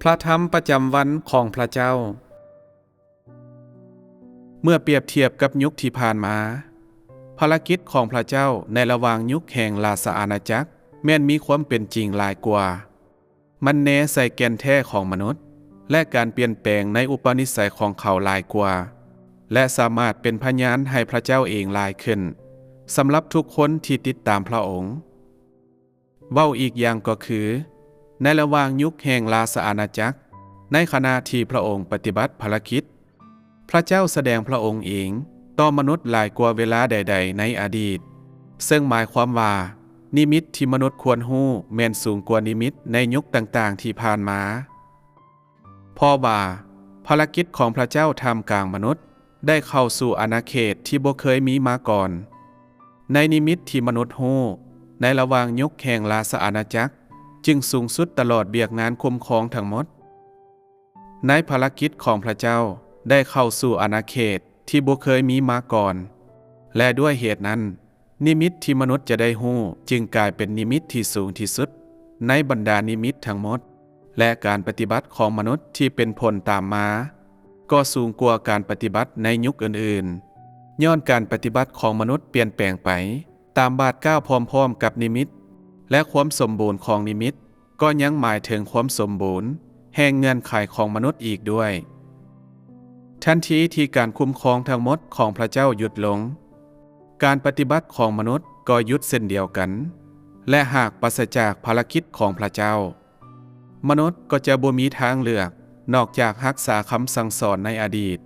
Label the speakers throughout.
Speaker 1: พระธรรมประจำวันของพระเจ้าเมื่อเปรียบเทียบกับยุคที่ผ่านมาภารกิจของพระเจ้าในระหว่างยุคแห่งราชอาณาจักรแม้นมีความเป็นจริงหลายกว่ามันแนใส่แก่นแท้ของมนุษย์และการเปลี่ยนแปลงในอุปนิสัยของเขาหลายกว่าและสามารถเป็นพยานให้พระเจ้าเองหลายขึ้นสำหรับทุกคนที่ติดตามพระองค์เว้าอีกอย่างก็คือในระหว่างยุคแห่งราชอาณาจักรในขณะที่พระองค์ปฏิบัติภารกิจพระเจ้าแสดงพระองค์เองต่อมนุษย์หลายกว่าเวลาใดๆในอดีตซึ่งหมายความว่านิมิตที่มนุษย์ควรรู้แม่นสูงกว่านิมิตในยุคต่างๆที่ผ่านมาเพราะว่าภารกิจของพระเจ้าท่ามกลางมนุษย์ได้เข้าสู่อาณาเขตที่บ่เคยมีมาก่อนในนิมิตที่มนุษย์รู้ในระหว่างยุคแห่งราชอาณาจักรจึงสูงสุดตลอดเบียกงานคุ้มครองทั้งหมดในภารกิจของพระเจ้าได้เข้าสู่อาณาเขตที่บ่เคยมีมาก่อนและด้วยเหตุนั้นนิมิตที่มนุษย์จะได้ฮู้จึงกลายเป็นนิมิตที่สูงที่สุดในบรรดานิมิตทั้งหมดและการปฏิบัติของมนุษย์ที่เป็นผลตามมาก็สูงกว่าการปฏิบัติในยุคอื่นๆย้อนการปฏิบัติของมนุษย์เปลี่ยนแปลงไปตามบาทก้าวพร้อมๆกับนิมิตและความสมบูรณ์ของนิมิตก็ยังหมายถึงความสมบูรณ์แห่งเงื่อนไขของมนุษย์อีกด้วยทันทีที่การคุ้มครองทั้งหมดของพระเจ้าหยุดลงการปฏิบัติของมนุษย์ก็หยุดเส้นเดียวกันและหากปราศจากภารกิจของพระเจ้ามนุษย์ก็จะบ่มีทางเลือกนอกจากรักษาคำสั่งสอนในอดีต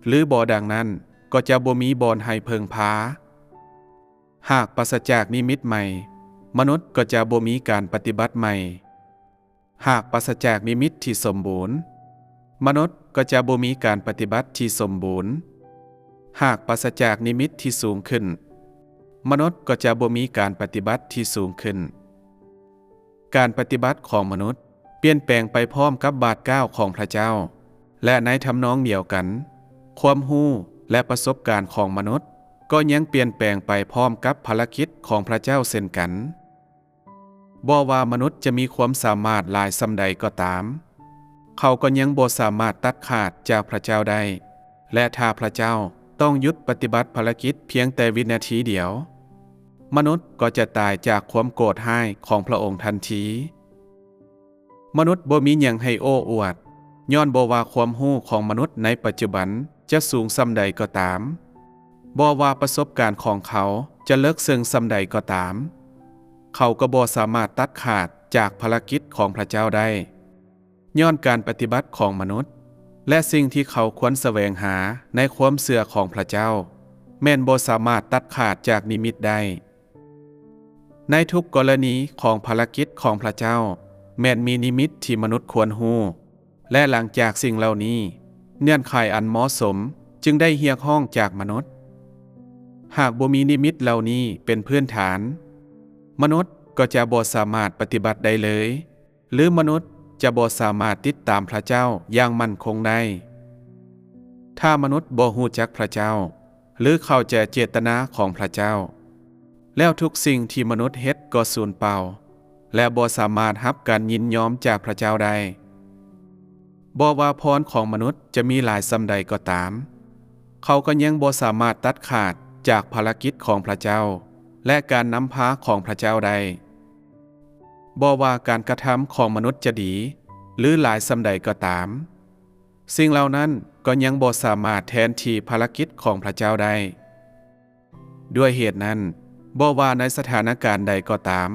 Speaker 1: หรือบ่ดังนั้นก็จะบ่มีบ่อนให้เพิงพาหากปราศจากนิมิตใหม่มนุษย์ก็จะบ่มีการปฏิบัติใหม่หากปราศจากนิมิตที่สมบูรณ์มนุษย์ก็จะบ่มีการปฏิบัติที่สมบูรณ์หากปราศจากนิมิตที่สูงขึ้นมนุษย์ก็จะบ่มีการปฏิบัติที่สูงขึ้นการปฏิบัติของมนุษย์เปลี่ยนแปลงไปพร้อมกับบาทก้าวของพระเจ้าและในทำนองเดียวกันความรู้และประสบการณ์ของมนุษย์ก็ยังเปลี่ยนแปลงไปพร้อมกับภารกิจของพระเจ้าเช่นกันบ่ว่ามนุษย์จะมีความสามารถหลายส่ำใดก็ตามเขาก็ยังบ่สามารถตัดขาดจากพระเจ้าได้และถ้าพระเจ้าต้องหยุดปฏิบัติภารกิจเพียงแต่วินาทีเดียวมนุษย์ก็จะตายจากความโกรธร้ายของพระองค์ทันทีมนุษย์บ่มีหยังให้โอ้อวดย้อนบ่ว่าความรู้ของมนุษย์ในปัจจุบันจะสูงส่ำใดก็ตามบ่ว่าประสบการณ์ของเขาจะเลิกซึ้งส่ำใดก็ตามเขาก็บ่สามารถตัดขาดจากภารกิจของพระเจ้าได้ย้อนการปฏิบัติของมนุษย์และสิ่งที่เขาควรแสวงหาในความเชื่อของพระเจ้าแม้นบ่สามารถตัดขาดจากนิมิตได้ในทุกกรณีของภารกิจของพระเจ้าแม้นมีนิมิตที่มนุษย์ควรรู้และหลังจากสิ่งเหล่านี้เงื่อนไขอันเหมาะสมจึงได้เรียกร้องจากมนุษย์หากบ่มีนิมิตเหล่านี้เป็นพื้นฐานมนุษย์ก็จะบ่สามารถปฏิบัติได้เลยหรือมนุษย์จะบ่สามารถติดตามพระเจ้าอย่างมั่นคงได้ถ้ามนุษย์บ่รู้จักพระเจ้าหรือเข้าใจเจตนาของพระเจ้าแล้วทุกสิ่งที่มนุษย์เฮ็ดก็สูญเปล่าและบ่สามารถรับการยินยอมจากพระเจ้าได้บ่ว่าพรของมนุษย์จะมีหลายส่ำใดก็ตามเขาก็ยังบ่สามารถตัดขาดจากภารกิจของพระเจ้าและการนำพาของพระเจ้าได้บ่ว่าการกระทำของมนุษย์จะดีหรือหลายส่ำใดก็ตามสิ่งเหล่านั้นก็ยังบ่สามารถแทนที่ภารกิจของพระเจ้าได้ด้วยเหตุนั้นบ่ว่าในสถานการณ์ใดก็ตาม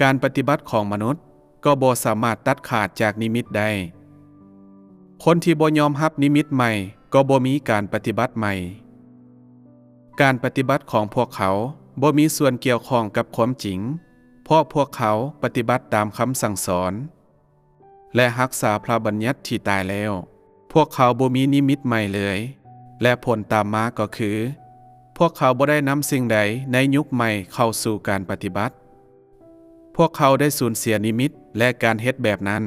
Speaker 1: การปฏิบัติของมนุษย์ก็บ่สามารถตัดขาดจากนิมิตได้คนที่บ่ยอมรับนิมิตใหม่ก็บ่มีการปฏิบัติใหม่การปฏิบัติของพวกเขาบ่มีส่วนเกี่ยวข้องกับความจริงเพราะพวกเขาปฏิบัติตามคำสั่งสอนและรักษาพระบัญญัติที่ตายแล้วพวกเขาบ่มีนิมิตใหม่เลยและผลตามมาก็คือพวกเขาบ่ได้นำสิ่งใดในยุคใหม่เข้าสู่การปฏิบัติพวกเขาได้สูญเสียนิมิตและการเฮ็ดแบบนั้น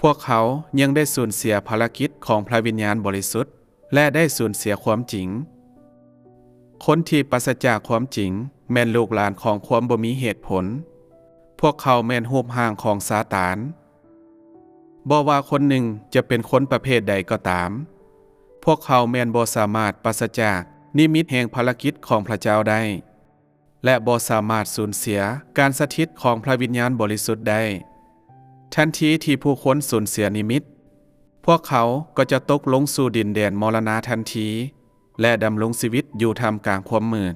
Speaker 1: พวกเขายังได้สูญเสียภารกิจของพระวิญญาณบริสุทธิ์และได้สูญเสียความจริงคนที่ปราศจากความจริงแม่นลูกหลานของความบ่มีเหตุผลพวกเขาแม่นรูปร่างของซาตาน บ่ว่าคนหนึ่งจะเป็นคนประเภทใดก็ตาม พวกเขาแม่นบ่สามารถปราศจากนิมิตแห่งภารกิจของพระเจ้าได้ และบ่สามารถสูญเสียการสถิตของพระวิญญาณบริสุทธิ์ได้ ทันทีที่ผู้คนสูญเสียนิมิต พวกเขาก็จะตกลงสู่ดินแดนมรณะทันที และดำรงชีวิตอยู่ท่ามกลางความมืด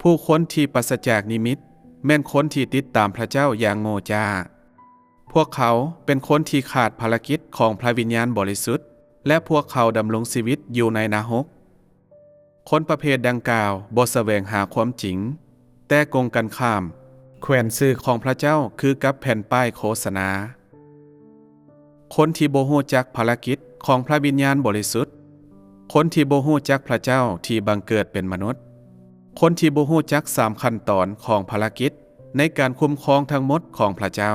Speaker 1: ผู้คนที่ปราศจากนิมิตแม่นคนที่ติดตามพระเจ้าอย่างโง่จ้า พวกเขาเป็นคนที่ขาดภารกิจของพระวิญญาณบริสุทธิ์และพวกเขาดำรงชีวิตอยู่ในนรก คนประเภทดังกล่าวบ่แสวงหาความจริง แต่กงกันข้ามแขวนสื่อของพระเจ้าคือกับแผ่นป้ายโฆษณา คนที่บ่ฮู้จักภารกิจของพระวิญญาณบริสุทธิ์ คนที่บ่ฮู้จักพระเจ้าที่บังเกิดเป็นมนุษย์ คนที่บ่ฮู้จัก3ขั้นตอนของภารกิจในการคุ้มครองทั้งหมดของพระเจ้า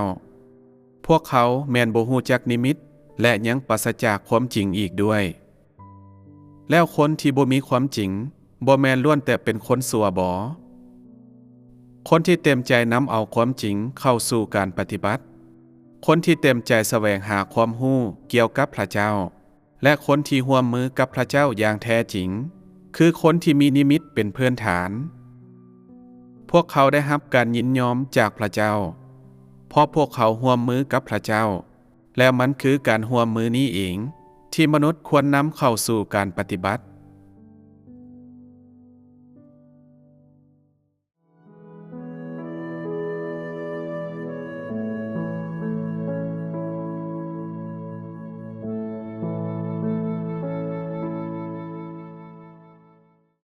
Speaker 1: พวกเขาแม่นบ่ฮู้จักนิมิตและยังปราศจากความจริงอีกด้วย แล้วคนที่บ่มีความจริงบ่แม่นล้วนแต่เป็นคนชั่วบ่ คนที่เต็มใจนำเอาความจริงเข้าสู่การปฏิบัติ คนที่เต็มใจแสวงหาความรู้เกี่ยวกับพระเจ้า และคนที่ร่วมมือกับพระเจ้าอย่างแท้จริง คือคนที่มีนิมิตเป็นพื้นฐาน พวกเขาได้รับการยินยอมจากพระเจ้า เพราะพวกเขาร่วมมือกับพระเจ้า และมันคือการร่วมมือนี้เองที่มนุษย์ควรนำเข้าสู่การปฏิบัติ